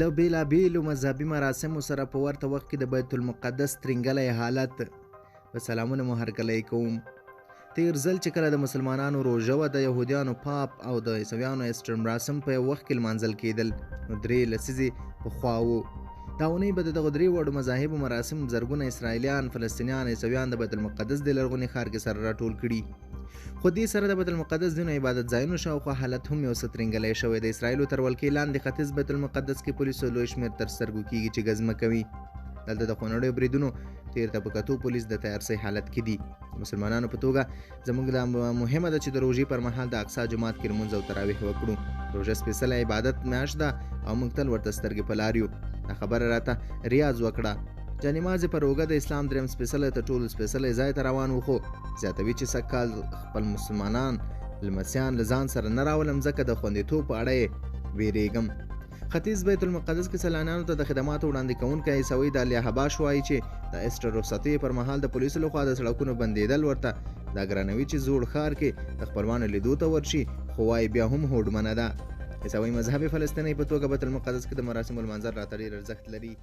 له بېلابېلو مذهبي مراسمو سره په ورته وخت کې د بیت المقدس ترنګلی حالت. په سلامونه مو هرکلی کوم. تیر ځل چې کله د مسلمانانو روژه وه، د یهودیانو پاپ او د عیسویانو ایسټر مراسم په یو وخت کې لمانځل کېدل، نو 3 لسیزې پخوا و. دا اونۍ به د دغو 3 وړو مذاهبو مراسم زرګونه اسرائیلیان، فلسطینیان، عیسویان د بیت المقدس د لرغوني ښار کې سره راټول کړي. خو دې سره د بیت المقدس ځینو عبادت ځایونو شاوخوا حالت هم یو څه ترنګلی شوی. د اسرائیلو تر ولکې لاندې ختیځ بیت المقدس کې پولیسو لوی شمېر تر سترګو کېږي چې ګزمه کوي. دلته د خونړیو بریدونو تیر ته په کتو پولیس د تیارسۍ حالت کې دي. مسلمانانو په توګه زموږ دا مهمه ده چې د روژې پر مهال د اقصی جومات کې لمونځ او تراویح وکړو. روژه سپېڅلی عبادت میاشت ده او موږ تل ورته سترګې په لار یو. دا خبره راته ریاض وکړه. جانماز پر اوږه د اسلام دریم سپېڅلی تر ټولو سپېڅلی ځای ته روان و، خو زیاتوي چې سږکال خپل مسلمانان لمسیان له ځان سره نه راولم، ځکه د خوندیتوب په اړه یې ویرېږم. ختیځ بیت المقدس کې سیلانیانو ته د خدماتو وړاندې کوونکی عیسوي دالیا حباش وایي چې د ایسټر رخصتۍ پر مهال د پولیسو لخوا د سړکونو بندېدل ورته دا ګرانوي چې زوړ ښار کې د خپلوانو لیدو ته ورشي، خو وایي بیا هم هوډمنه ده. عیسوي مذهبي فلسطینی په توګه بیت المقدس کې د مراسمو لمانځل راته ډېر ارزښت لري.